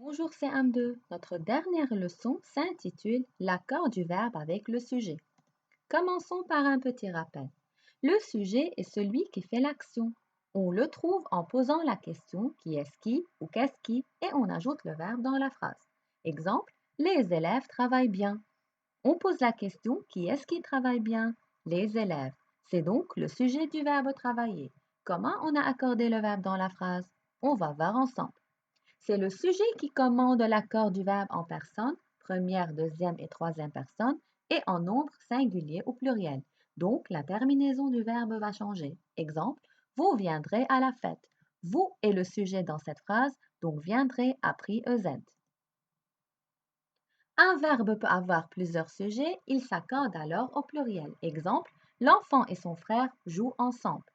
Bonjour CM2, notre dernière leçon s'intitule L'accord du verbe avec le sujet. Commençons par un petit rappel. Le sujet est celui qui fait l'action. On le trouve en posant la question qui est-ce qui ou qu'est-ce qui et on ajoute le verbe dans la phrase. Exemple, les élèves travaillent bien. On pose la question qui est-ce qui travaille bien? Les élèves. C'est donc le sujet du verbe travailler. Comment on a accordé le verbe dans la phrase? On va voir ensemble. C'est le sujet qui commande l'accord du verbe en personne, première, deuxième et troisième personne, et en nombre singulier ou pluriel. Donc, la terminaison du verbe va changer. Exemple, vous viendrez à la fête. Vous est le sujet dans cette phrase, donc viendrez a pris EZ. Un verbe peut avoir plusieurs sujets, il s'accorde alors au pluriel. Exemple, l'enfant et son frère jouent ensemble.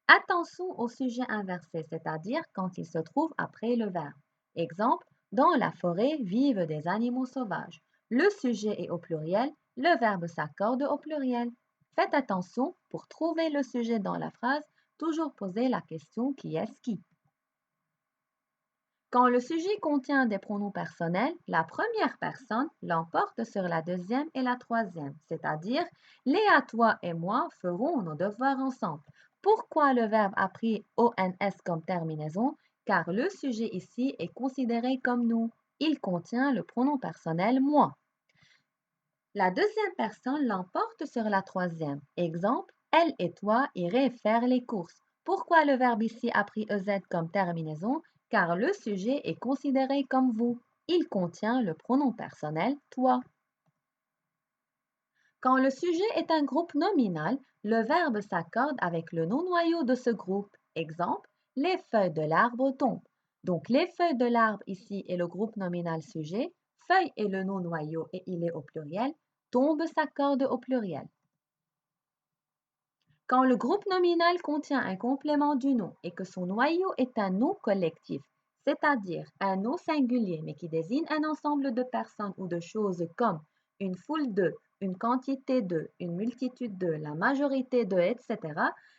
Attention au sujet inversé, c'est-à-dire quand il se trouve après le verbe. Exemple, dans la forêt vivent des animaux sauvages. Le sujet est au pluriel, le verbe s'accorde au pluriel. Faites attention, pour trouver le sujet dans la phrase, toujours poser la question qui est-ce qui. Quand le sujet contient des pronoms personnels, la première personne l'emporte sur la deuxième et la troisième, c'est-à-dire Léa, toi et moi ferons nos devoirs ensemble. Pourquoi le verbe a pris ONS comme terminaison? Car le sujet ici est considéré comme nous. Il contient le pronom personnel moi. La deuxième personne l'emporte sur la troisième. Exemple, elle et toi irez faire les courses. Pourquoi le verbe ici a pris EZ comme terminaison? Car le sujet est considéré comme vous. Il contient le pronom personnel toi. Quand le sujet est un groupe nominal, le verbe s'accorde avec le nom noyau de ce groupe. Exemple, les feuilles de l'arbre tombent. Donc les feuilles de l'arbre ici est le groupe nominal sujet, feuille est le nom noyau et il est au pluriel, tombe s'accorde au pluriel. Quand le groupe nominal contient un complément du nom et que son noyau est un nom collectif, c'est-à-dire un nom singulier mais qui désigne un ensemble de personnes ou de choses comme une foule de, une quantité de, une multitude de, la majorité de, etc.,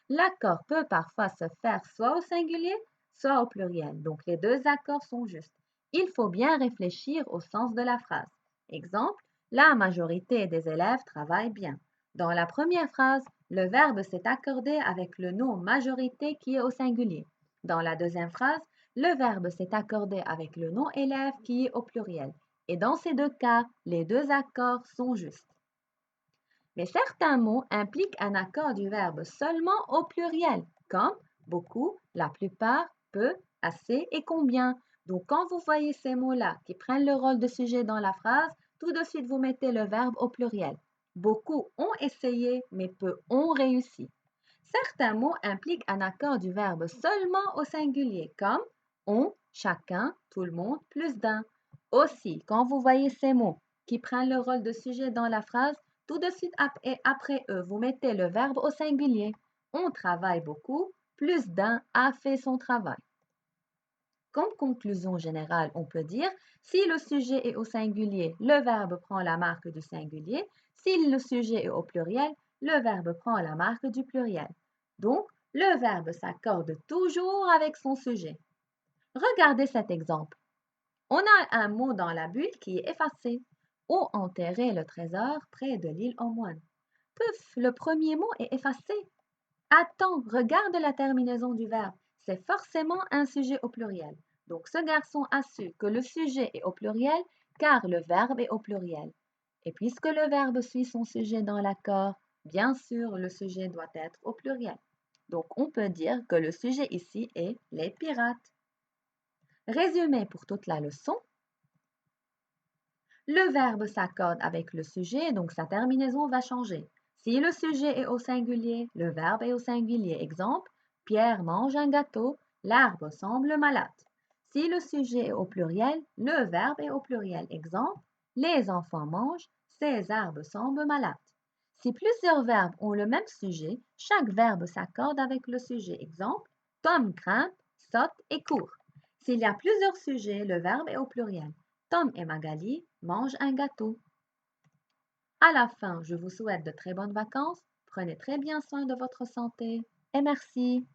l'accord peut parfois se faire soit au singulier, soit au pluriel. Donc les deux accords sont justes. Il faut bien réfléchir au sens de la phrase. Exemple, la majorité des élèves travaillent bien. Dans la première phrase, le verbe s'est accordé avec le nom majorité qui est au singulier. Dans la deuxième phrase, le verbe s'est accordé avec le nom élève qui est au pluriel. Et dans ces deux cas, les deux accords sont justes. Mais certains mots impliquent un accord du verbe seulement au pluriel, comme beaucoup, la plupart, peu, assez et combien. Donc quand vous voyez ces mots-là qui prennent le rôle de sujet dans la phrase, tout de suite vous mettez le verbe au pluriel. Beaucoup ont essayé, mais peu ont réussi. Certains mots impliquent un accord du verbe seulement au singulier, comme on, chacun, tout le monde, plus d'un. Aussi, quand vous voyez ces mots qui prennent le rôle de sujet dans la phrase, tout de suite après eux, vous mettez le verbe au singulier. On travaille beaucoup, plus d'un a fait son travail. Comme conclusion générale, on peut dire, si le sujet est au singulier, le verbe prend la marque du singulier. Si le sujet est au pluriel, le verbe prend la marque du pluriel. Donc, le verbe s'accorde toujours avec son sujet. Regardez cet exemple. On a un mot dans la bulle qui est effacé. Où enterrer le trésor près de l'île aux moines. Puf, le premier mot est effacé. Attends, regarde la terminaison du verbe. C'est forcément un sujet au pluriel. Donc ce garçon a su que le sujet est au pluriel car le verbe est au pluriel. Et puisque le verbe suit son sujet dans l'accord, bien sûr, le sujet doit être au pluriel. Donc on peut dire que le sujet ici est les pirates. Résumé pour toute la leçon. Le verbe s'accorde avec le sujet, donc sa terminaison va changer. Si le sujet est au singulier, le verbe est au singulier. Exemple, Pierre mange un gâteau, l'arbre semble malade. Si le sujet est au pluriel, le verbe est au pluriel. Exemple, les enfants mangent, ces arbres semblent malades. Si plusieurs verbes ont le même sujet, chaque verbe s'accorde avec le sujet. Exemple, Tom grimpe, saute et court. S'il y a plusieurs sujets, le verbe est au pluriel. Tom et Magali mangent un gâteau. À la fin, je vous souhaite de très bonnes vacances. Prenez très bien soin de votre santé et merci.